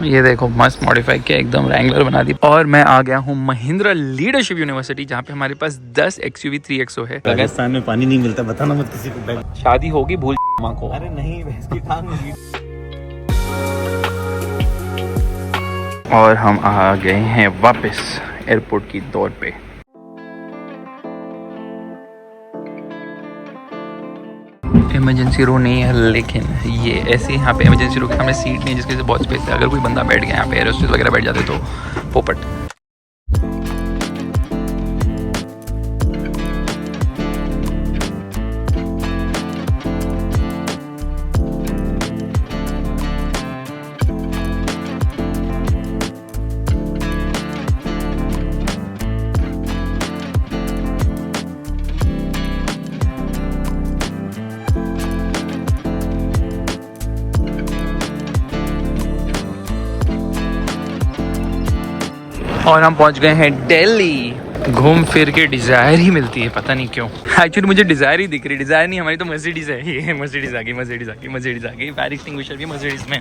ये देखो मस्त मॉडिफाई किया, एकदम रैंगलर बना दी। और मैं आ गया हूँ महिंद्रा लीडरशिप यूनिवर्सिटी, जहाँ पे हमारे पास 10 XUV 3XO है। राजस्थान में पानी नहीं मिलता, बताना मत किसी को। शादी होगी भूल माँ को। अरे नहीं, भैंस की टांग। और हम आ गए हैं वापस एयरपोर्ट की दौर पे। इमरजेंसी रो नहीं है, लेकिन ये ऐसे यहाँ पे इमरजेंसी रो के सामने सीट नहीं है, जिसकी वजह से बहुत स्पेस है। अगर कोई बंदा बैठ गया यहाँ पे, एयर होस्टेस वगैरह बैठ जाते तो पोपट। और हम पहुंच गए हैं दिल्ली। घूम फिर के डिजायर ही मिलती है, पता नहीं क्यों। एक्चुअली मुझे डिजायर ही दिख रही, डिजायर नहीं, हमारी तो मर्सिडीज है। ये मर्सिडीज आ गई, मर्सिडीज आ गई, मर्सिडीज आ गई। फायर एक्सटिंग्विशर भी मर्सिडीज में।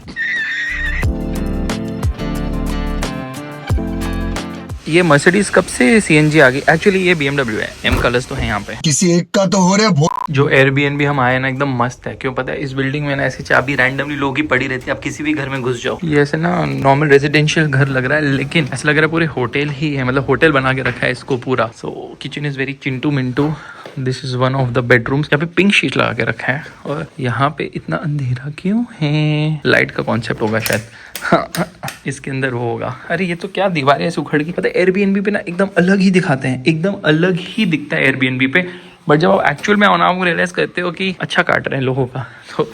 ये मर्सिडीज कब से CNG आ गई? एक्चुअली ये BMW है, M कलर्स तो है यहाँ पे। किसी एक का तो हो रहा है। जो Airbnb हम आए ना, एकदम मस्त है। क्यों पता है? इस बिल्डिंग में ना ऐसी चाबी रैंडमली लोगों की पड़ी रहती है, आप किसी भी घर में घुस जाओ। ये ऐसे ना नॉर्मल रेजिडेंशियल घर लग रहा है, लेकिन ऐसा लग रहा है पूरे होटल ही है, मतलब होटल बना के रखा है इसको पूरा। सो kitchen is very Chintu Mintu. This is one of the bedrooms. यहाँ पे पिंक शीट लगा के रखा है। और यहाँ पे इतना अंधेरा क्यों है? लाइट का कॉन्सेप्ट होगा शायद। इसके अंदर वो होगा। अरे ये तो क्या दीवारें ऐसे उखड़ गई। पता है Airbnb पे ना एकदम अलग ही दिखाते हैं, एकदम अलग ही दिखता है Airbnb पे। बट जब आप एक्चुअल में आपको रियलाइज करते हो कि अच्छा काट रहे हैं लोगों का। तो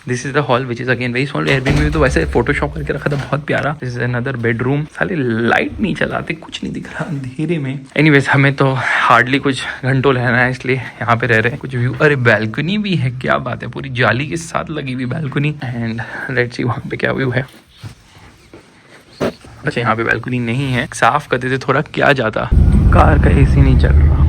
this is the hall which is again very small. Airbnb में तो वैसे फोटोशॉप करके रखा था, बहुत प्यारा। This is another bedroom. साले लाइट नहीं चलाते, कुछ नहीं दिख रहा अंधेरे में। एनीवेज हमें तो हार्डली कुछ घंटों रहना है, इसलिए यहाँ पे रह रहे हैं। कुछ व्यू, अरे बैल्कनी भी है, क्या बात है, पूरी जाली के साथ लगी हुई बैल्कनी। एंड लेट्स सी वहाँ पे क्या व्यू है। अच्छा यहाँ पे बैल्कनी नहीं है, साफ कर देते थोड़ा क्या जाता। कार का AC नहीं चल रहा।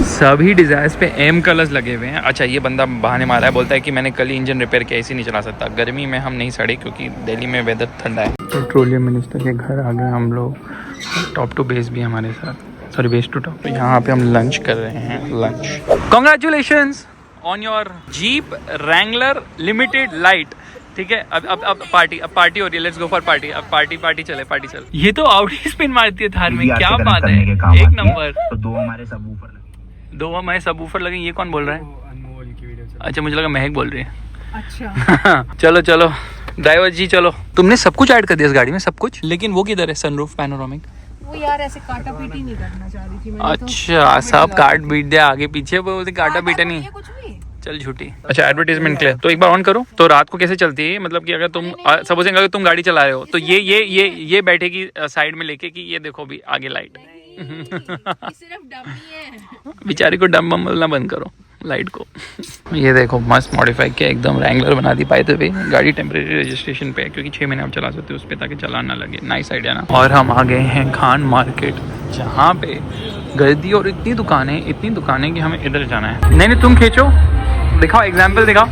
सभी डिजायर्स पे M कलर्स लगे हुए हैं। अच्छा ये बंदा बहाने मारा है, बोलता है कि मैंने कल ही इंजन रिपेयर किया, AC नहीं चला सकता। गर्मी में हम नहीं सड़े क्योंकि दिल्ली में वेदर ठंडा है। पेट्रोलियम मिनिस्टर के घर आ गए हम लोग। टॉप टू बेस भी हमारे साथ, सॉरी बेस टू टॉप। यहाँ पे हम लंच कर रहे हैं, lunch. Congratulations on your jeep Wrangler limited light. ठीक है, अब पार्टी हो रही है। Let's go for party. अब पार्टी चले। ये तो आउट ही स्पिन मारती है थार में, क्या बात है, एक नंबर। तो दो हमारे सबवूफर लगे। ये कौन बोल रहा है? अच्छा मुझे लगा महक बोल रही है। अच्छा चलो ड्राइवर जी चलो। तुमने सब कुछ ऐड कर दिया इस गाड़ी में, सब कुछ। लेकिन वो किधर है? Sunroof, panoramic. वो यार ऐसे काटा पीटी नहीं करना चाह रही थी मैं। अच्छा सब काट पीट दिया आगे पीछे, बोलते काटा पीटा नहीं। कुछ भी चल झूठी। अच्छा एडवर्टीजमेंट के लिए तो एक बार ऑन करो। तो रात को कैसे चलती है? मतलब कि अगर तुम सपोजिंग अगर तुम गाड़ी चला रहे हो तो ये बैठेगी साइड में लेके कि ये देखो भी आगे लाइट। सिर्फ डमी है। बेचारी को डम बम बोलना बंद करो लाइट को। ये देखो मस्त मॉडिफाई किया, एकदम रैंगलर बना दी। बाय द वे गाड़ी टेम्परेरी रजिस्ट्रेशन पे है, क्योंकि 6 महीने आप चला सकते हो उस पर, ताकि चलान ना लगे। नाइस आइडिया ना। और हम आ गए हैं खान मार्केट, जहाँ पे गर्दी और इतनी दुकानें कि हमें इधर जाना है। नहीं तुम खींचो, दिखाओ एग्जाम्पल दिखाओ।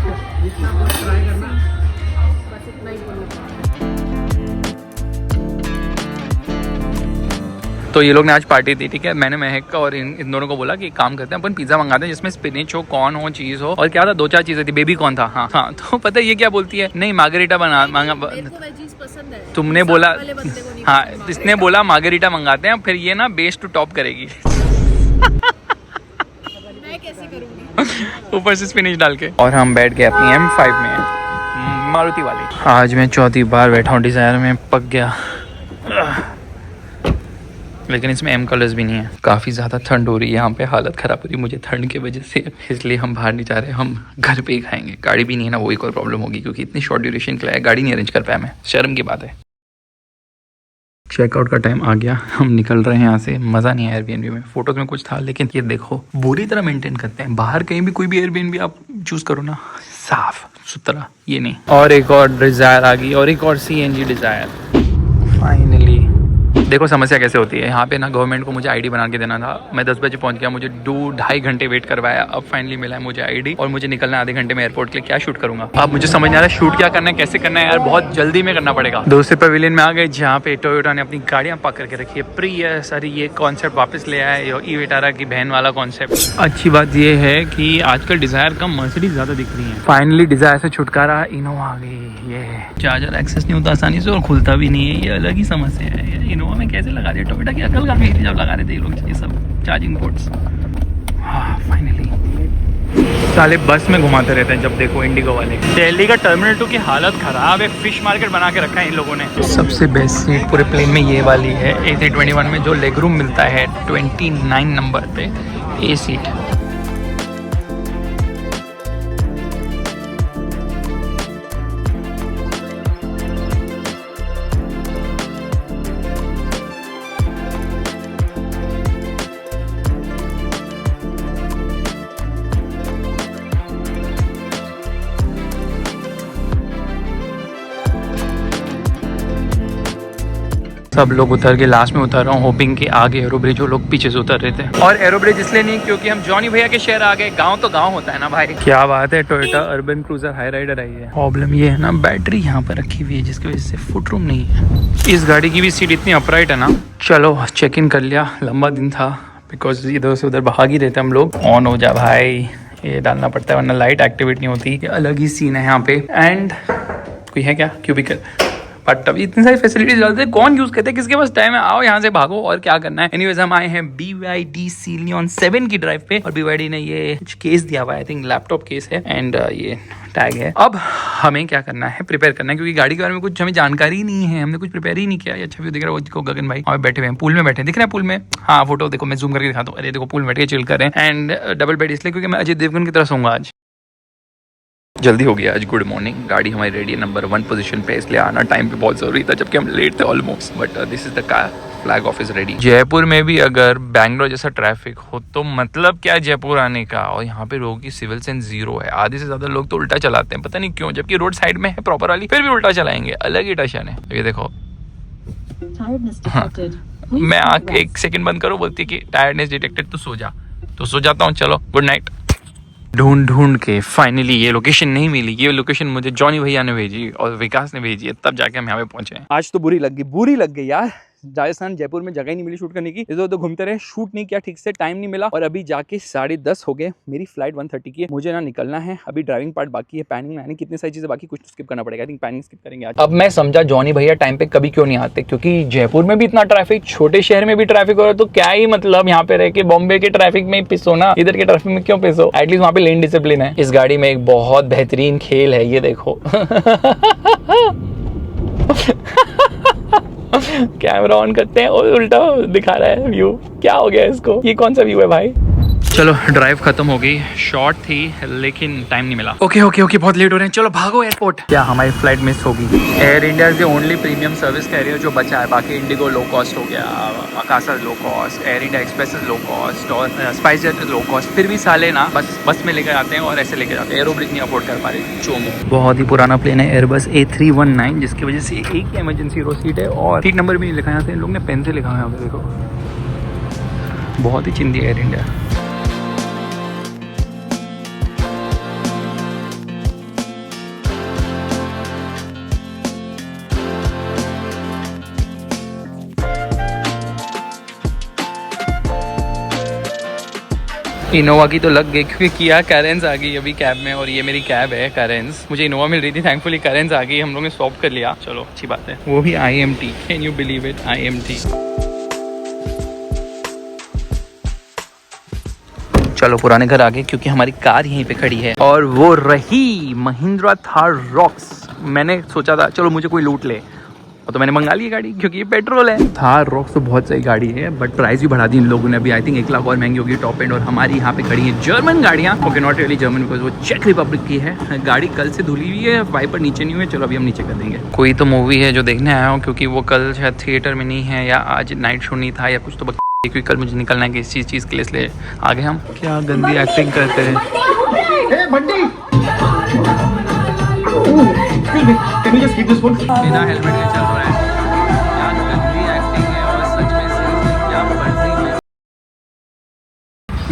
तो ये लोग ने आज पार्टी दी, ठीक है। मैंने महक का और इन दोनों को बोला कि काम करते हैं अपन पिज्जा मंगाते हैं जिसमें स्पिनिच हो, कॉर्न हो, चीज हो, और क्या था 2-4 चीजें थी। बेबी कॉर्न था। हाँ तो पता है ये क्या बोलती है? नहीं मार्गरीटा मांगा। तुमने बोला, हाँ इसने बोला मार्गरीटा मंगाते हैं, फिर ये ना बेस टू टॉप करेगी। ऊपर से स्पिनिच डाल के। और हम बैठ गए अपनी M5 में, मारुति वाली। आज मैं चौथी बार बैठा हूँ डिजायर में, पक गया। लेकिन इसमें M कलर्स भी नहीं है। काफ़ी ज़्यादा ठंड हो रही है यहाँ पे, हालत ख़राब हो रही है मुझे ठंड की वजह से, इसलिए हम बाहर नहीं जा रहे, हम घर पे ही खाएंगे। गाड़ी भी नहीं है ना, वो एक और प्रॉब्लम होगी, क्योंकि इतनी शॉर्ट ड्यूरेशन के लिए गाड़ी नहीं अरेंज कर पाया मैं, शर्म की बात है। चेकआउट का टाइम आ गया, हम निकल रहे हैं यहाँ से। मज़ा नहीं आया Airbnb में, फोटोज में कुछ था, लेकिन ये देखो बुरी तरह मेंटेन करते हैं। बाहर कहीं भी कोई भी Airbnb आप चूज़ करो ना, साफ सुथरा, ये नहीं। और एक और डिज़ायर आ गई, और एक और CNG डिज़ायर। फाइनली देखो समस्या कैसे होती है यहाँ पे ना, गवर्नमेंट को मुझे आईडी बना के देना था। मैं 10 बजे पहुंच गया, मुझे 2-2.5 घंटे वेट करवाया, अब फाइनली मिला है मुझे आईडी और मुझे निकलना है आधे घंटे में एयरपोर्ट के लिए। क्या शूट करूंगा अब मुझे समझ नहीं आ रहा है शूट क्या करना है, कैसे करना है यार, बहुत जल्दी में करना पड़ेगा। दूसरे पवेलियन में आ गए जहाँ पे टोयोटा ने अपनी गाड़ियाँ पार्क करके रखी है। प्रियस, अरे ये कॉन्सेप्ट वापस ले आया है, ई विटारा की बहन वाला कॉन्सेप्ट। अच्छी बात ये है कि आजकल डिजायर कम मर्सिडीज ज्यादा दिख रही है। फाइनली डिजायर से छुटकारा, इनोवा आ गई। ये चार्जर एक्सेस नहीं होता आसानी से और खुलता भी नहीं है, ये अलग ही समस्या है। इनोवा में कैसे लगा दिया, टोयोटा की अकल कहाँ गई थी जब लगा रहे थे ये लोग ये सब चार्जिंग पोर्ट्स। हाँ फाइनली साले बस में घुमाते रहते हैं जब देखो इंडिगो वाले। दिल्ली का टर्मिनल 2 की हालत खराब है, फिश मार्केट बना के रखा है इन लोगों ने। सबसे बेस्ट सीट पूरे प्लेन में ये वाली है, A321 में जो लेग रूम मिलता है 29 नंबर पे, ए सीट। सब लोग उतर के लास्ट में उतर रहा हूँ, होपिंग के आगे एरो ब्रिज, वो लोग पीछे से उतर रहे थे। और एरो ब्रिज इसलिए नहीं क्योंकि हम जॉनी भैया के शहर आ गए। गांव तो गांव होता है ना भाई। क्या बात है, Toyota Urban Cruiser Hyryder आई है। प्रॉब्लम ये है ना, बैटरी यहाँ पर रखी हुई है जिसकी वजह से फुट रूम नहीं है। इस गाड़ी की भी सीट इतनी अपराइट है ना। चलो चेक इन कर लिया, लंबा दिन था बिकॉज इधर से उधर भाग ही रहते हम लोग। ऑन हो जा भाई, ये डालना पड़ता है वरना लाइट एक्टिवेट नहीं होती। ये अलग ही सीन है यहाँ पे। एंड कोई है क्या क्यूबिकल, बट अभी इतनी सारी फैसिलिटीज डालते हैं, कौन यूज करते हैं, किसके पास टाइम है, आओ यहाँ से भागो और क्या करना है। एनीवेज हम आए हैं BYD Celeon 7 की ड्राइव पे और BYD ने ये कुछ केस दिया हुआ है, आई थिंक लैपटॉप केस है एंड ये टैग है। अब हमें क्या करना है, प्रिपेयर करना है क्योंकि गाड़ी के बारे में कुछ हमें जानकारी ही नहीं है, हमने कुछ प्रिपेयर ही नहीं किया। ये अच्छा व्यू दिख रहा है, वो गगन भाई हमें बैठे हुए हैं, पूल में बैठे, दिख रहा है पूल में। हाँ फोटो देखो, मैं जूम करके दिखाता हूँ। अरे देखो पूल में बैठ के चिल कर रहे हैं एंड डबल बेड इसलिए क्योंकि मैं अजय देवगन की तरह सोऊंगा आज। जल्दी हो गया आज, गुड मॉर्निंग। गाड़ी हमारी रेडी है नंबर 1 पोजीशन पे, इसलिए आना टाइम पे बहुत जरूरी था जबकि हम लेट थे almost. But this is the car, flag office ready. Jaipur में भी अगर बैंगलोर जैसा ट्रैफिक हो तो मतलब क्या जयपुर आने का। और यहाँ पे लोगों की सिविल सेंस 0 है, आधे से ज्यादा लोग तो उल्टा चलाते हैं, पता नहीं क्यों, जबकि रोड साइड में है प्रॉपर वाली, फिर भी उल्टा चलाएंगे, अलग ही टशन है। ये देखो हाँ। मैं आँख 1 सेकंड बंद करो, बोलती है कि टायर्डनेस डिटेक्टेड, तो सो जा। तो सो जाता हूँ, चलो गुड नाइट। ढूंढ के फाइनली ये लोकेशन नहीं मिली। ये लोकेशन मुझे जॉनी भैया ने भेजी और विकास ने भेजी है, तब जाके हम यहाँ पे पहुंचे हैं। आज तो बुरी लग गई यार। राजस्थान जयपुर में जगह ही नहीं मिली शूट करने की, इधर उधर घूमते रहे, शूट नहीं किया ठीक से, टाइम नहीं मिला। और अभी जाके 10:30 हो गए, मेरी फ्लाइट 1:30 की है, मुझे ना निकलना है। अभी ड्राइविंग पार्ट बाकी है, पैनिंग यानी कितनी सारी चीजें बाकी, कुछ स्किप करना पड़ेगा, आई थिंक पैनिंग स्किप करेंगे आज। अब मैं समझा जॉनी भैया टाइम पे कभी क्यों नहीं आते, क्योंकि जयपुर में भी इतना ट्रैफिक, छोटे शहर में भी ट्रैफिक हो रहा है, तो क्या ही मतलब यहाँ पे रह के बॉम्बे के ट्रैफिक में पिसो ना, इधर के ट्रैफिक में क्यों पिसो। एटलीस्ट वहाँ पे लेन डिसिप्लिन है। इस गाड़ी में एक बहुत बेहतरीन खेल है, ये देखो कैमरा ऑन करते हैं और उल्टा दिखा रहा है व्यू। क्या हो गया इसको, ये कौन सा व्यू है भाई। चलो ड्राइव खत्म हो गई, शॉर्ट थी लेकिन टाइम नहीं मिला। ओके बहुत लेट हो रहे हैं, चलो भागो एयरपोर्ट। क्या हमारी फ्लाइट मिस होगी। Air India is the only premium service carrier जो बचा है, बाकी इंडिगो लो कॉस्ट हो गया, Akasa low cost, Air India Express low cost और स्पाइस जेट लो कॉस्ट। फिर भी साले ना बस में लेकर आते हैं और ऐसे लेकर जाते हैं, एरो ब्रिज नहीं अफोर्ड कर पा रहे। चोमो बहुत ही पुराना प्लेन है, एयरबस A319, जिसकी वजह से एक इमरजेंसी रो सीट है और सीट नंबर भी नहीं लिखा है, यहाँ से लोग ने पेन से लिखा है, देखो बहुत ही चिंदी एयर इंडिया। इनोवा की तो लग गई क्योंकि किया कैरेंस आ गई अभी कैब में, और ये मेरी कैब है कैरेंस। मुझे इनोवा मिल रही थी, थैंकफुली कैरेंस आ गई, हम लोगों ने स्वैप कर लिया, चलो अच्छी बात है। वो भी IMT, can you believe it, IMT। चलो पुराने घर आ गए क्योंकि हमारी कार यहीं पे खड़ी है और वो रही महिंद्रा थार रॉक्स। मैंने सोचा था चलो मुझे कोई लूट ले, तो मैंने मंगा ली गाड़ी क्योंकि ये पेट्रोल है। थार रॉक्स तो बहुत सही गाड़ी है बट प्राइस भी बढ़ा दी इन लोगों ने अभी, आई थिंक 1 लाख और महंगी होगी टॉप एंड। और हमारी यहाँ पे खड़ी है जर्मन गाड़ियाँ, okay not really German because वो चेक रिपब्लिक की है। गाड़ी कल से धुली हुई है, वाइपर नीचे नहीं हुए, चलो अभी हम नीचे कर देंगे। कोई तो मूवी है जो देखने आया हूँ क्योंकि वो कल शायद थिएटर में नहीं है या आज नाइट शो नहीं था या कुछ, तो क्योंकि कल मुझे निकलना है कि इस चीज़ के लिए, इसलिए आगे हम। क्या गंदी एक्टिंग करते हैं। बिना हेलमेट के चल रहा है, क्या गंदी एक्टिंग है और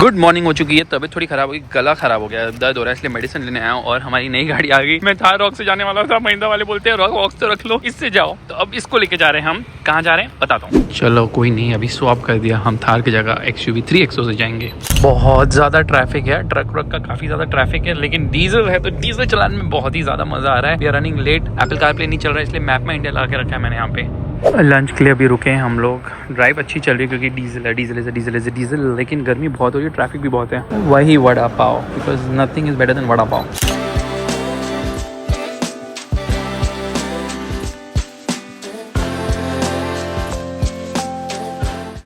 गुड मॉर्निंग हो चुकी है, तबीयत थोड़ी खराब हो गई, गला खराब हो गया, दर्द हो रहा है, इसलिए मेडिसिन लेने आया हूँ। और हमारी नई गाड़ी आ गई। मैं थार रॉक से जाने वाला था, महिंद्रा वाले बोलते हैं रॉक तो रख लो, इससे जाओ। तो अब इसको लेके जा रहे हैं हम। कहाँ जा रहे हैं बताता हूँ। चलो कोई नहीं, अभी स्वैप कर दिया, हम थार की जगह XUV 3XO से जाएंगे। बहुत ज्यादा ट्रैफिक है, ट्रक का काफी ज्यादा ट्रैफिक है, लेकिन डीजल है तो डीजल चलाने में बहुत ही ज्यादा मजा आ रहा है। We are running late, Apple CarPlay नहीं चल रहा है, इसलिए मैप में इंडिया लगा के रखा है मैंने यहाँ पे। लंच के लिए अभी रुके हैं हम लोग। ड्राइव अच्छी चल रही है क्योंकि डीजल, लेकिन गर्मी बहुत हो रही है, ट्रैफिक भी बहुत है। वही vada pav, because nothing is better than vada pav.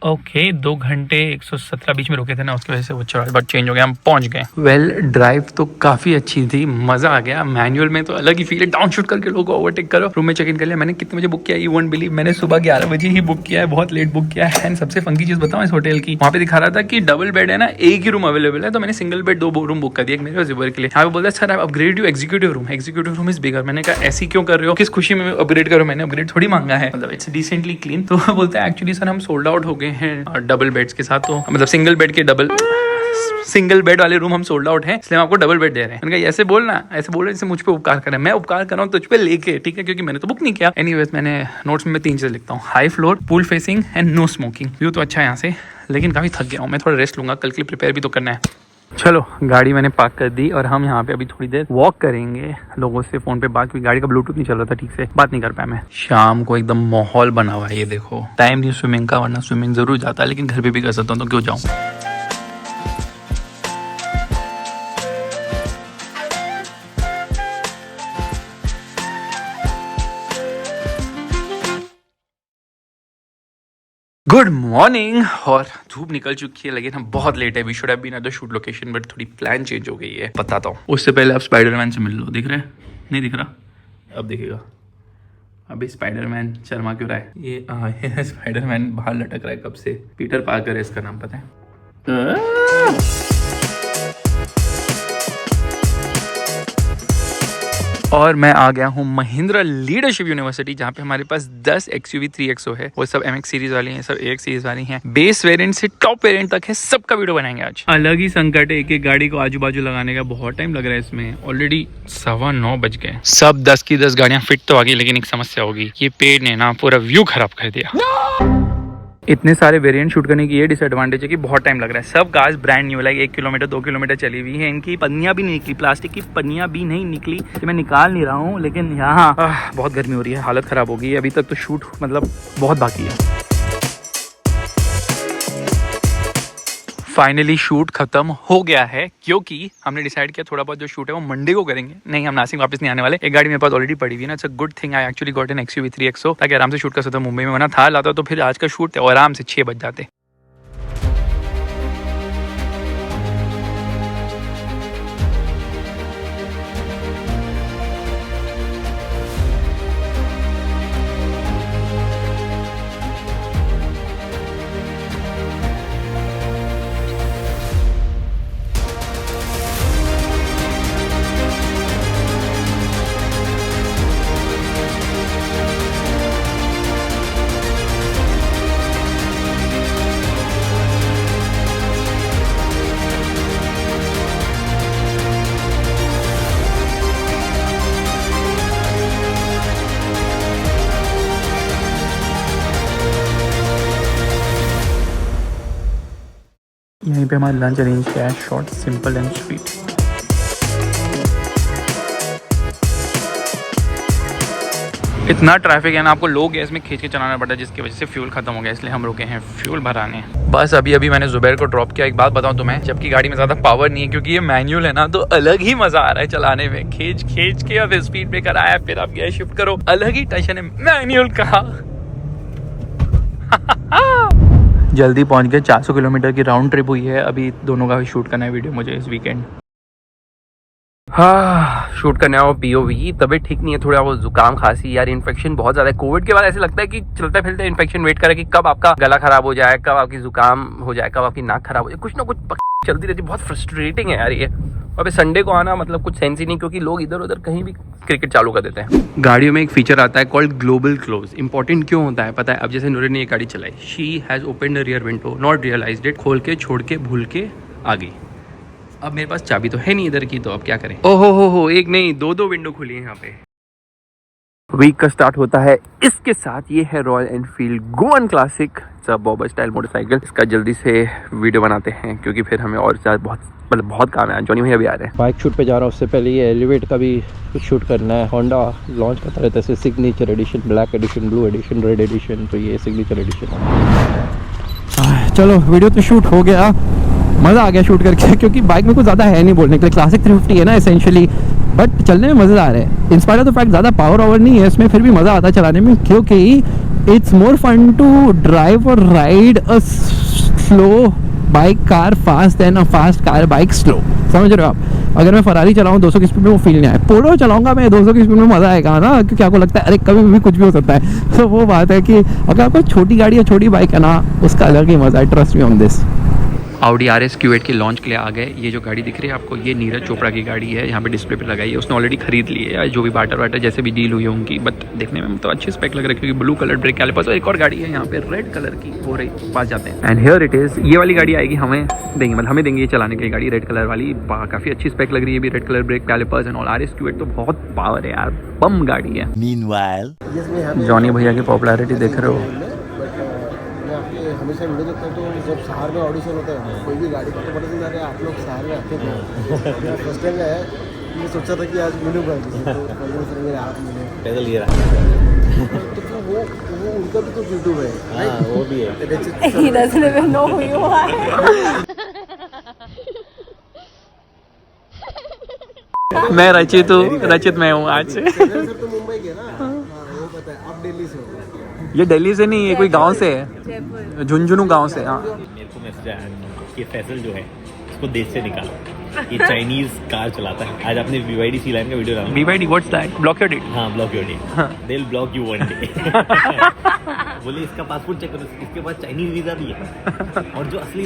Okay 2 घंटे 117 बीच में रुके थे ना, उसकी वजह से वो चौड़ा बट चेंज हो गया, हम पहुंच गए। वेल ड्राइव तो काफी अच्छी थी, मजा आ गया। मैनुअल में तो अलग ही फील है, डाउन शूट करके लोगों को ओवरटेक करो। रूम में चेक इन कर लिया। मैंने कितने बजे बुक किया, यू वोंट बिलीव, मैंने सुबह 11 बजे ही बुक किया है, बहुत लेट बुक किया है। एंड सबसे फंकी चीज बताऊं इस होटल की, वहाँ पे दिखा रहा था कि डबल बेड है ना, एक ही रूम अवेलेबल है, तो मैंने सिंगल बेड 2 रूम बुक कर दिया, एक मेरे और जुबैर के लिए। यहाँ पे बोलता है sir upgrade you executive room is bigger. मैंने कहा ऐसी क्यों कर रहे हो, किस खुशी में अपग्रेड करो, मैंने अपग्रेड थोड़ी मांगा है, मतलब इट्स डिसेंटली क्लीन। तो बोलता है एक्चुअली सर हम सोल्ड आउट हो गए हैं डबल बेड्स के साथ, तो मतलब सिंगल बेड के सिंगल बेड वाले रूम हम सोल्ड आउट हैं, इसलिए हम आपको डबल बेड दे रहे हैं। मैंने कहा ऐसे बोलना, ऐसे बोल रहे जैसे मुझ पे उपकार करें। मैं उपकार कर रहा हूँ तुझ पे लेके, ठीक है, क्योंकि मैंने तो बुक नहीं किया। एनीवेज मैंने नोट्स में 3 चीजें लिखता हूँ, high floor, pool facing and no smoking. View तो अच्छा है यहाँ से, लेकिन काफी थक गया हूँ मैं, थोड़ा रेस्ट लूंगा, कल के लिए प्रिपेयर भी तो करना है। चलो गाड़ी मैंने पार्क कर दी और हम यहाँ पे अभी थोड़ी देर वॉक करेंगे, लोगों से फोन पे बात, क्योंकि गाड़ी का ब्लूटूथ नहीं चल रहा था, ठीक से बात नहीं कर पाया मैं। शाम को एकदम माहौल बना हुआ है, ये देखो। टाइम नहीं स्विमिंग का, वरना स्विमिंग जरूर जाता है, लेकिन घर पे भी कर सकता हूँ तो क्यों जाऊँ। Good morning. और धूप निकल चुकी है, लेकिन हम बहुत लेट है। We should have been at the shoot location, but थोड़ी प्लान चेंज हो गई है, बताता हूँ। उससे पहले आप स्पाइडरमैन से मिल लो। दिख रहा है? नहीं दिख रहा, अब दिखेगा। अभी स्पाइडरमैन शर्मा क्यों रहा है? ये स्पाइडरमैन बाहर लटक रहा है कब से। पीटर पार्कर है इसका नाम, पता है। और मैं आ गया हूँ महिंद्रा लीडरशिप यूनिवर्सिटी, जहाँ पे हमारे पास 10 XUV 3XO है। वो सब MX सीरीज वाली हैं, सब AX सीरीज वाली हैं, बेस वेरिएंट से टॉप वेरिएंट तक है, सबका वीडियो बनाएंगे आज। अलग ही संकट है, एक गाड़ी को आजू बाजू लगाने का, बहुत टाइम लग रहा है इसमें। ऑलरेडी 9:15 बज गए। सब 10 की 10 गाड़ियां फिट तो आ गई, लेकिन एक समस्या होगी, ये पेड़ ने ना पूरा व्यू खराब कर दिया। इतने सारे वेरिएंट शूट करने की ये डिसएडवांटेज है कि बहुत टाइम लग रहा है। सब cars brand new, like 1 kilometre 2 kilometre चली हुई है, इनकी पन्नियां भी नहीं निकली, प्लास्टिक की पन्नियां भी नहीं निकली। तो मैं निकाल नहीं रहा हूँ, लेकिन यहाँ बहुत गर्मी हो रही है, हालत खराब हो गई है। अभी तक तो शूट मतलब बहुत बाकी है। फाइनली शूट खत्म हो गया है, क्योंकि हमने डिसाइड किया थोड़ा बहुत जो शूट है वो मंडे को करेंगे। नहीं, हम नासिक वापस नहीं आने वाले। एक गाड़ी मेरे पास ऑलरेडी पड़ी हुई है ना, it's a good thing I actually got an XUV 3XO, ताकि आराम से शूट कर सकता हूँ मुंबई में। वरना था लाता तो फिर आज का शूट और आराम से 6 बज जाते। यहीं पे हमारा लंच अरेंज किया है, शॉर्ट, सिंपल एंड स्वीट। इतना ट्रैफिक है ना, आपको लो गैस में खींच के चलाना पड़ता है, जिसकी वजह से फ्यूल खत्म हो गया, इसलिए हम रुके हैं फ्यूल भराने। बस अभी मैंने जुबैर को ड्रॉप किया। एक बात बताऊं तुम्हें, जबकि गाड़ी में ज़्यादा पावर नहीं है, क्योंकि ये मैनुअल है ना, तो अलग ही मज़ा आ रहा है चलाने में। खींच के अब स्पीड ब्रेकर आया, फिर आप गियर शिफ्ट करो, अलग ही टेंशन है मैनुअल का। जल्दी पहुंच गए, 400 किलोमीटर की राउंड ट्रिप हुई है। अभी दोनों का भी शूट करना है वीडियो मुझे इस वीकेंड। हाँ, शूट करने आओ। POV तबीयत ठीक नहीं है, थोड़ा वो जुकाम खांसी, यार इन्फेक्शन बहुत ज्यादा है। कोविड के बाद ऐसे लगता है कि चलते फिरते इन्फेक्शन वेट करे कि कब आपका गला खराब हो जाए, कब आपकी जुकाम हो जाए, कब आपकी नाक खराब हो जाए, कुछ ना कुछ चलती रहती है। बहुत फ्रस्ट्रेटिंग है यार ये। अबे संडे को आना मतलब कुछ सेंस ही नहीं, क्योंकि लोग इधर उधर कहीं भी क्रिकेट चालू कर देते हैं। गाड़ियों में एक फीचर आता है कॉल्ड ग्लोबल क्लोज। इंपॉर्टेंट क्यों होता है पता है? अब जैसे नूरे ने ये गाड़ी चलाई, she has open the rear window, not realised it. खोल के, छोड़ के, भूल के आ गई। अब मेरे पास चाबी तो है नहीं इधर की, तो अब क्या करें। ओहो हो एक नहीं दो विंडो खुली है यहाँ पे। वीक का स्टार्ट होता है इसके साथ। ये है royal Enfield Goan classic bobber style motorcycle. इसका जल्दी से वीडियो बनाते हैं क्योंकि फिर हमें और ज़्यादा बहुत काम है। जॉनी भैया भी आ रहे हैं। बाइक शूट पे जा रहा हूँ, उससे पहले ये एलिवेट का भी कुछ शूट करना है। होंडा लॉन्च करता रहता है signature edition, black edition, blue edition, red edition, तो ये सिग्नेचर एडिशन। चलो वीडियो तो शूट हो गया, मज़ा आ गया शूट करके, क्योंकि बाइक में कुछ ज़्यादा है नहीं बोलने के लिए। क्लासिक 350 है ना एसेंशियली, बट चलने में मज़ा आ रहा है। इंस्पायर ऑफ द फैक्ट ज़्यादा पावर ओवर नहीं है इसमें, फिर भी मज़ा आता है चलाने में, क्योंकि it's more fun to drive और ride a slow bike car fast than a fast car bike slow. समझ रहे हो आप? अगर मैं फरारी चलाऊँ 200 की स्पीड में वो फील नहीं आए, पोलो चलाऊंगा मैं 200 की स्पीड में मज़ा आएगा ना, क्योंकि आपको लगता है अरे कभी भी कुछ भी हो सकता है। तो वो बात है कि अगर आपको छोटी गाड़ी या छोटी बाइक है ना, उसका अलग ही मज़ा है। Trust me on this. Audi RS Q8 के लॉन्च के लिए आ गए। ये जो गाड़ी दिख रही है आपको, ये नीरज चोपड़ा की गाड़ी है। यहाँ पे डिस्प्ले पे लगाई है, उसने ऑलरेडी खरीद ली है, जो भी बाटर जैसे भी डील हुई है उनकी। बट देखने में तो अच्छी स्पेक लग रही है, क्योंकि ब्लू कलर ब्रेक कैलिपर्स। और एक और गाड़ी है यहाँ पे रेड कलर की, हो रही पास जाते हैं। एंड हियर इट इज़, ये वाली गाड़ी आएगी हमें देंगे, मतलब हमें देंगे ये चलाने के लिए गाड़ी, रेड कलर वाली। काफ़ी अच्छी स्पेक लग रही है भी, red colour brake calipers and all. RS Q8 तो बहुत पावर है यार, बम गाड़ी है। Meanwhile, जॉनी भैया की पॉपुलैरिटी देख रहे हो। हमेशा वीडियो देखता हूँ, तो जब शहर में ऑडिशन होता है कोई भी गाड़ी का, तो पता चलता है आप लोग शहर में आते थे। फर्स्ट टाइम है, मैं सोचा था कि आज मिलूंगा, तो आप मिले पैदल ये रहा। तो वो उनका भी तो यूट्यूब है। हाँ, वो भी है। He doesn't even know who you are. मैं रचित हूँ, रचित मैं हूँ आज से। सर तो मुंबई के ना, हाँ वो पता है। आप दिल्ली से हो? ये दिल्ली से नहीं, ये कोई गांव से है, झुंझुनू गांव से। हाँ, मेरे को मैसेज आया कि फैसल जो है उसको देश से निकालो, ये चाइनीज कार चलाता है। आज आपने BYD सी लाइन का वीडियो डाला। BYD what's that? Block your date. हाँ, block your day, they will block you one day. बोले इसका पासपोर्ट चेक करो, इसके पास चाइनीज वीजा भी है, और जो असली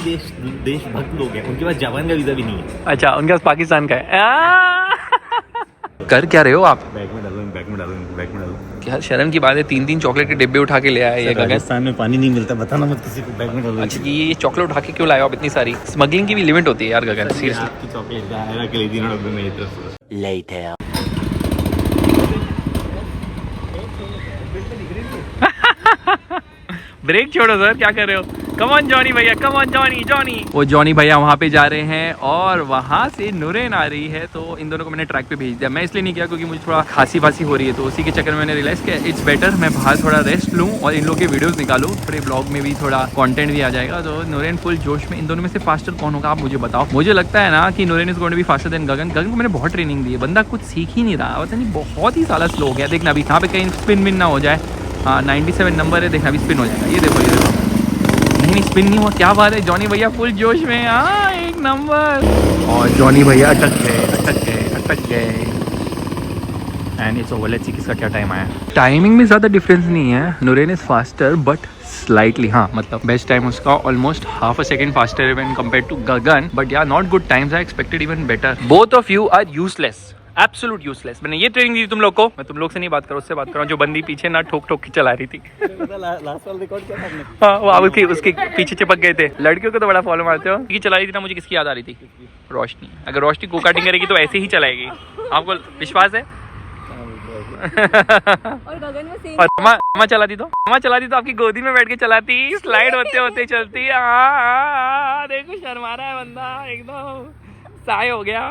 देशभक्त लोग हैं उनके पास जापान का वीजा भी नहीं है। अच्छा, उनके पास पाकिस्तान का है। कर क्या रहे हो आप? बैग में डालो, बैग में डालो, बैग में डालो। क्या शर्म की बात है, 3 चॉकलेट के डिब्बे उठा के ले आए ये गगन। राजस्थान में पानी नहीं मिलता, बताना मत किसी को, बैग में डालो। अच्छा, ये चॉकलेट उठा के क्यों लाए हो आप इतनी सारी? स्मगलिंग की भी लिमिट होती है यार गगन, सीरियसली। आपकी चॉकलेट का आया के लिए 3 डब्बे में इधर लेट है। ब्रेक छोड़ो सर, क्या कर रहे हो? कम ऑन जॉनी भैया, कम ऑन जॉनी। वो जॉनी भैया वहाँ पे जा रहे हैं और वहाँ से नूरेन आ रही है, तो इन दोनों को मैंने ट्रैक पे भेज दिया। मैं इसलिए नहीं किया क्योंकि मुझे थोड़ा खांसी हो रही है, तो उसी के चक्कर में मैंने रियलाइज किया इट्स बेटर मैं बाहर थोड़ा रेस्ट लूँ और इन लोग के वीडियोस निकालूँ, थोड़े ब्लॉग में भी थोड़ा कंटेंट भी आ जाएगा। तो नूरेन फुल जोश में। इन दोनों में से फास्टर कौन होगा आप मुझे बताओ। मुझे लगता है ना कि Nooren is going to be faster than Gagan. Gagan को मैंने बहुत ट्रेनिंग दी है, बंदा कुछ सीख ही नहीं रहा, पता नहीं बहुत ही सारा स्लो हो गया। देखना अभी यहाँ पे कहीं स्पिन विन ना हो जाए। हाँ, 97 नंबर है, देखना अभी स्पिन हो जाएगा। ये देखो, ये देखो, नहीं स्पिन नहीं हुआ। क्या बात है, जॉनी भैया फुल जोश में। हाँ, 1 नंबर। और जॉनी भैया अटक गए। And it's over, let's see किसका क्या टाइम आया। टाइमिंग में ज़्यादा डिफरेंस नहीं है, Nooren is faster but slightly. हाँ, मतलब बेस्ट टाइम उसका almost half a second faster when compare to Gagan, but yeah not good times, I expected even better. Both of you are useless, absolute useless. मैंने ये training दी तुम लोग को। मैं तुम लोग से नहीं बात कर रहा, उससे बात कर रहा हूँ जो बंदी पीछे ना ठोक के चला रही थी। लास्ट वाला रिकॉर्ड क्या था आपने? हाँ, वो आप उसके पीछे चिपक गए थे। लड़कियों को तो बड़ा फॉलो मारते हो। ये चला रही थी ना, मुझे किसकी याद आ रही थी? रोशनी। अगर रोशनी गो कार्टिंग करेगी तो ऐसे ही चलाएगी, आपको विश्वास है? और गगन में सेम। और अम्मा चलाती तो आपकी गोदी में बैठ के चलाती, स्लाइड होते चलती। देखो शर्मा रहा है बंदा, एकदम साय हो गया।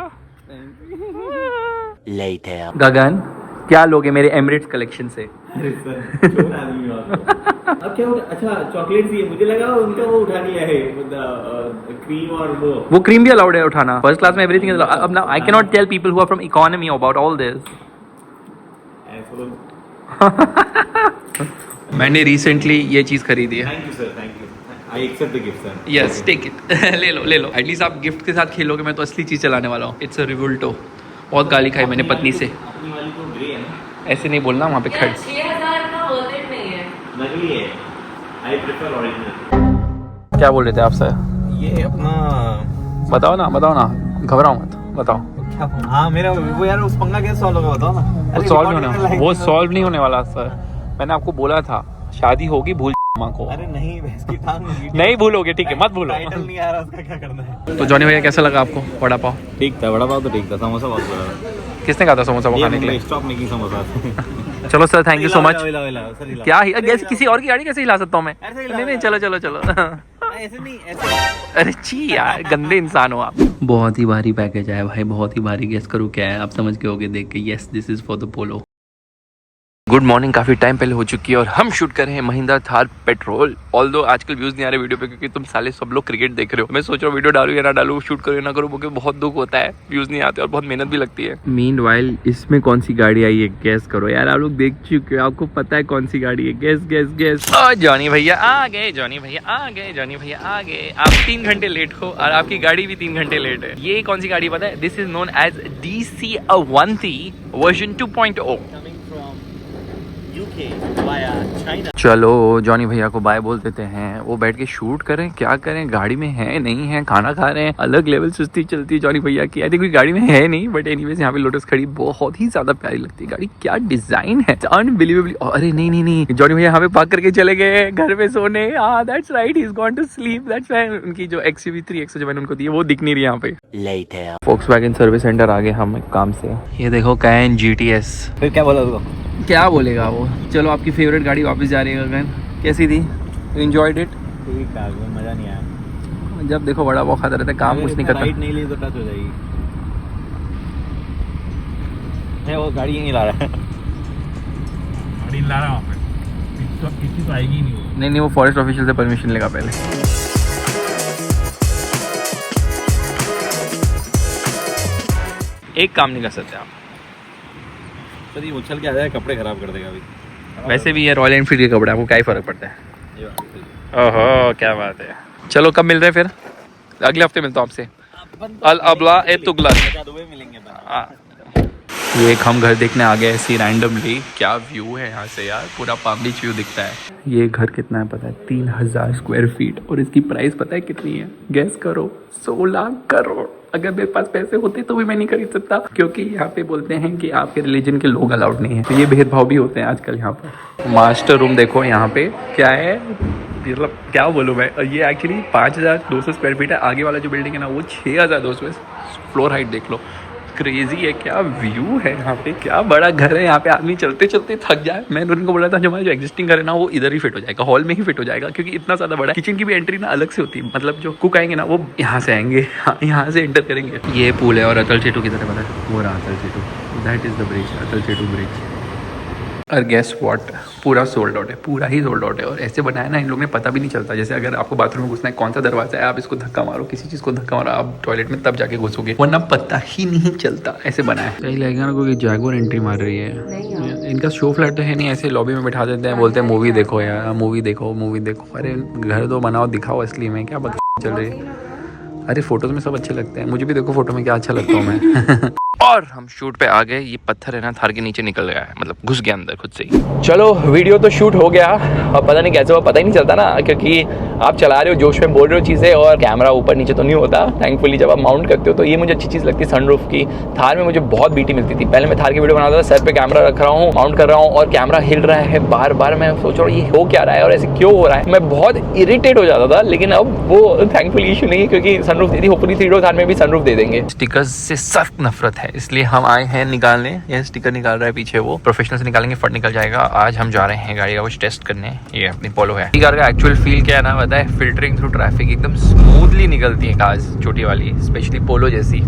लेट है। गगन, क्या लोगे मेरे एमिरेट्स कलेक्शन से? अब क्या होगा? अच्छा, चॉकलेट भी है, मुझे लगा उनका वो उठा लिया है, क्रीम और वो क्रीम भी अलाउड है उठाना। फर्स्ट क्लास में एवरीथिंग इज अलाउड। अब now I can not tell people who are from economy about all this. मैंने रिसेंटली ये चीज खरीदी है। Thank you sir, thank you. I accept the gift sir. Yes, take it. ले लो। At least आप gift के साथ खेलोगे, मैं तो असली चीज चलाने वाला हूँ। It's a Revolto. बहुत गाली खाई मैंने पत्नी से। अपनी वाली तो ग्रे है ना? ऐसे नहीं बोलना, वहाँ पे खड़। 6000 का वर्थ इट नहीं है, नकली है। I prefer original. क्या बोल रहे थे आप सर? ये अपना बताओ ना, घबराओ मत, बताओ। क्या? हाँ, मेरा वो यार उस पंगा कैसे सॉल्व होगा, बताओ ना। वो सॉल्व नहीं होने वाला सर। मैंने आपको बोला था शादी होगी, भूल माँ को अरे नहीं भैंस की टांग नहीं भूलोगे, ठीक है, मत भूलो। टाइटल नहीं आ रहा उसका, क्या करना है। तो जॉनी भैया कैसा लगा आपको वड़ा पाव? ठीक था, वड़ा पाव तो ठीक था, समोसा बहुत बुरा किसने कहा था समोसा वो खाने के लिए? Stop making samosa. चलो sir, thank you so much. Sir हिला। क्या गैस किसी और की गाड़ी कैसे हिला सकता हूँ मैं? ऐसे हिला। नहीं नहीं, चलो चलो चलो। ऐसे नहीं, ऐसे। अरे छी यार, गंदे इंसान हो आप। बहुत ही भारी पैकेज आया भाई, बहुत ही भारी। गेस करो क्या है, आप समझ के होगे देख के। Yes, this is for the polo. Good morning, काफी टाइम पहले हो चुकी है और हम शूट कर रहे हैं महिंद्रा थार पेट्रोल। ऑल्दो आजकल व्यूज नहीं आ रहे वीडियो पे क्योंकि तुम साले सब लोग क्रिकेट देख रहे हो। मैं सोच रहा हूँ वीडियो डालूं या ना डालूं, शूट करूँ या ना करूँ, क्योंकि बहुत दुख होता है, व्यूज नहीं आते और बहुत मेहनत भी लगती है। मीनवाइल इसमें कौन सी गाड़ी आई है गैस करो यार। आप लोग देख चुके हो, आपको पता है कौन सी गाड़ी है। Gas gas gas. जॉनी भैया आ गए, जॉनी भैया आ गए, जॉनी भैया आ गए। आप 3 घंटे लेट हो और आपकी गाड़ी भी 3 घंटे लेट है। ये कौन सी गाड़ी पता है? This is known as DC-130 version 2.0। चलो जॉनी भैया को बाय बोल देते हैं। वो बैठ के शूट करें, क्या करें, गाड़ी में है नहीं है, खाना खा रहे हैं। अलग लेवल सुस्ती चलती है जॉनी भैया की। आई थिंक गाड़ी में है नहीं, बट एनीवेज यहाँ पे लोटस खड़ी बहुत ही ज्यादा प्यारी लगती है गाड़ी। क्या डिजाइन है, अनबिलीवेबली। अरे नहीं नहीं नहीं, जॉनी भैया यहाँ पे पार्क करके चले गए घर पे सोने। That's right, he is going to sleep. That's why उनकी जो XUV 300 जो मैंने उनको दी है वो दिख नहीं रही यहाँ पे। Volkswagen सर्विस सेंटर आ गए हम काम से। ये देखो Cayenne GTS। फिर क्या बोला उसको? क्या बोलेगा वो। चलो आपकी फेवरेट गाड़ी वापस जा रही है गगन, कैसी थी? Enjoyed it? ठीक था, मजा नहीं आया। जब देखो बड़ा वो खाता रहता है, काम कुछ नहीं करता। राइट नहीं ली तो टच हो जाएगी। है वो गाड़ी नहीं ला रहा है, गाड़ी ला रहा हूँ किसी तो आएगी नहीं। नहीं वो फॉरेस्ट ऑफिशियल से परमिशन लेगा पहले। एक काम नहीं कर सकते आप। सर ये उछल के आ जाए, कपड़े खराब कर देगा अभी। वैसे भी ये रॉयल एनफील्ड के कपड़े, आपको क्या ही फर्क पड़ता है। ओहो क्या बात है। चलो कब मिल रहे हैं फिर? अगले हफ्ते मिलता हूँ आपसे। अल अबला ए तुगलक। ये एक हम घर देखने आ गए ऐसी रैंडमली। क्या व्यू है यहाँ से यार, पूरा पाम बीच व्यू दिखता है। ये घर कितना है पता है? 3000 स्क्वायर फीट और इसकी प्राइस पता है कितनी है? गैस करो, 16 करोड़। अगर मेरे पास पैसे होते तो भी मैं नहीं खरीद सकता, क्योंकि यहाँ पे बोलते हैं कि आपके रिलीजन के लोग अलाउड नहीं है। तो ये भेदभाव भी होते हैं आजकल यहाँ पर। मास्टर रूम देखो यहाँ पे क्या है, मतलब क्या बोलूँ मैं। ये एक्चुअली 5200 स्क्वायर फीट है। आगे वाला जो बिल्डिंग है ना वो 6200 है। फ्लोर हाइट देख लो, क्रेजी है। क्या व्यू है यहाँ पे, क्या बड़ा घर है यहाँ पे। आदमी चलते चलते थक जाए। मैंने उनको बोला था हमारा जो एग्जिस्टिंग घर है ना वो इधर ही फिट हो जाएगा, हॉल में ही फिट हो जाएगा, क्योंकि इतना ज्यादा बड़ा है। किचन की भी एंट्री ना अलग से होती है, मतलब जो कुक आएंगे ना वो यहाँ से आएंगे, यहाँ से एंटर करेंगे। ये पूल है और अटल सेतु की तरह पता है वो रहा Atal Setu. That is the bridge, Atal Setu bridge. और गेस व्हाट, पूरा सोल्ड आउट है, पूरा ही सोल्ड आउट है। और ऐसे बनाया ना इन लोगों में पता भी नहीं चलता। जैसे अगर आपको बाथरूम में घुसना है, कौन सा दरवाजा है, आप इसको धक्का मारो, किसी चीज को धक्का मारो, आप टॉयलेट में तब जाके घुसोगे, वरना पता ही नहीं चलता। ऐसे बनाया है। सही लगेगा ना, कोई जैगुआर एंट्री मार रही है। इनका शो फ्लैट तो है नहीं, ऐसे लॉबी में बैठा देते हैं, बोलते हैं मूवी देखो यार, मूवी देखो मूवी देखो। अरे घर तो बनाओ, दिखाओ असली में क्या बता चल रही है। अरे फोटोज में सब अच्छे लगते हैं, मुझे भी देखो फोटो में क्या अच्छा लगता हूँ मैं। और हम शूट पे आ गए। ये पत्थर है ना थार के नीचे निकल गया है, मतलब घुस गया अंदर खुद से ही। चलो वीडियो तो शूट हो गया। अब पता नहीं कैसे हुआ, पता ही नहीं चलता ना, क्योंकि आप चला रहे हो, जोश में बोल रहे हो चीज़ें और कैमरा ऊपर नीचे तो नहीं होता। थैंकफुली जब आप माउंट करते हो तो ये मुझे अच्छी चीज़ लगती है सनरूफ की। थार में मुझे बहुत बीटी मिलती थी। पहले मैं थार की वीडियो बनाता था, सर पे कैमरा रख रहा हूँ, माउंट कर रहा हूँ और कैमरा हिल रहा है बार बार। मैं सोच रहा हूँ ये हो क्या रहा है और ऐसे क्यों हो रहा है। मैं बहुत इरिटेट हो जाता था, लेकिन अब वो थैंकफुली इशू नहीं है, क्योंकि सनरूफ दे दी। होपफुली 3 थार में भी सनरूफ दे देंगे। स्टिकर्स से सख्त नफरत है, इसलिए हम आए हैं निकालने। ये स्टिकर निकाल रहा है पीछे, वो प्रोफेशनल से निकालेंगे, फट निकल जाएगा। आज हम जा रहे हैं गाड़ी का कुछ टेस्ट करने। ये अपनी पोलो है। कार का एक्चुअल फील क्या है ना पता है? फिल्टरिंग थ्रू ट्रैफिक, एकदम स्मूथली निकलती है कार्स, छोटी वाली, स्पेशली पोलो जैसी।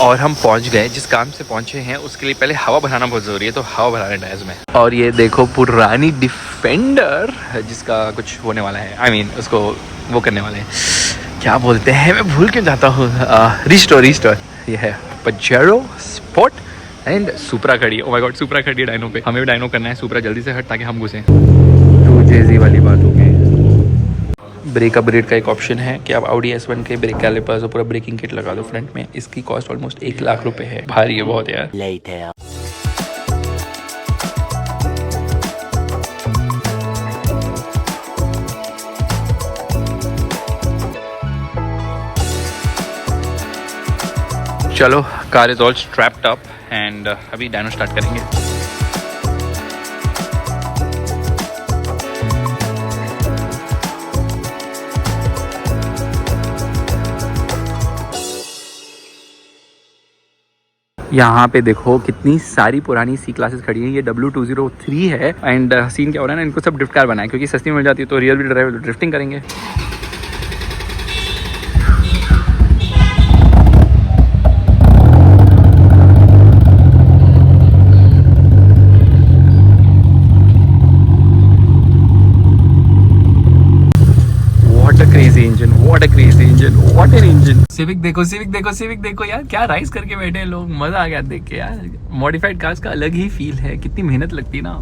और हम पहुंच गए, जिस काम से पहुंचे हैं उसके लिए पहले हवा भराना बहुत जरूरी है, तो हवा भरा रहे टायर्स में। और ये देखो पुरानी डिफेंडर, जिसका कुछ होने वाला है, आई मीन उसको वो करने वाले हैं, क्या बोलते हैं, मैं भूल क्यों जाता हूँ, रिस्टोर। ये है पजेरो स्पोर्ट एंड सुपरा खड़ी है। ओह माय गॉड, सुपरा खड़ी है डायनो पे। हमें भी डायनो करना है। सुपरा जल्दी से हट ताकि हम घुसें। तो जेजी वाली बात हो गई। ब्रेक अपग्रेड का एक ऑप्शन है कि आप Audi S1 के ब्रेक कैलिपर्स और पूरा ब्रेकिंग किट लगा दो फ्रंट में। इसकी कॉस्ट ऑलमोस्ट 1 लाख रुपए है। भारी है बहुत यार। चलो car is all strapped up and अभी डायनो स्टार्ट करेंगे। यहाँ पे देखो कितनी सारी पुरानी सी क्लासेस खड़ी हैं। ये W203 है एंड सीन क्या हो रहा है ना, इनको सब ड्रिफ्ट कार बनाए क्योंकि सस्ती मिल जाती है तो रियल ड्राइवर ड्रिफ्टिंग करेंगे। सिविक देखो यार, क्या राइस करके बैठे हैं लोग, मजा आ गया देख के यार। मॉडिफाइड कार्स का अलग ही फील है, कितनी मेहनत लगती है ना,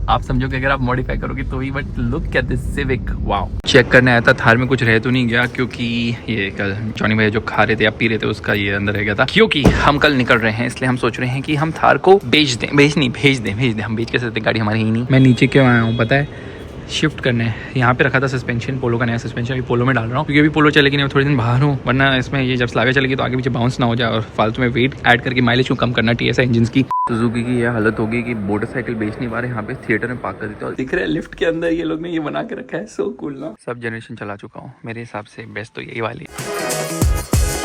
आप समझोगे अगर आप मॉडिफाई करोगे तो ही, but look at this Civic, wow. Check करने आया था थार में कुछ रह तो नहीं गया, क्योंकि ये कल जॉनी भैया जो खा रहे थे या पी रहे थे उसका ये अंदर रह गया था। क्योंकि हम कल निकल रहे हैं इसलिए हम सोच रहे हैं कि हम थार को भेज दें, भेज दें। हम बेच के सकते, गाड़ी हमारी ही नहीं। मैं नीचे क्यों आया हूँ पता है, शिफ्ट करने। यहाँ पे रखा था सस्पेंशन, पोलो का नया सस्पेंशन, अभी पोलो में डाल रहा हूँ क्योंकि अभी पोलो चलेगी नहीं, मैं थोड़े दिन बाहर हूँ, वरना इसमें ये जब स्लाविया चलेगी तो आगे पीछे बाउंस ना हो जाए और फालतू में वेट ऐड करके माइलेज को कम करना TSI इंजन की। सुजुकी की ये हालत होगी कि मोटरसाइकिल बेच नहीं पा रहे, यहाँ पे थिएटर में पार्क कर देते हैं। दिख रहा है लिफ्ट के अंदर ये लोग ने ये बना के रखा है, सो कूल ना। सब जनरेशन चला चुका हूँ, मेरे हिसाब से बेस्ट तो यही वाली है।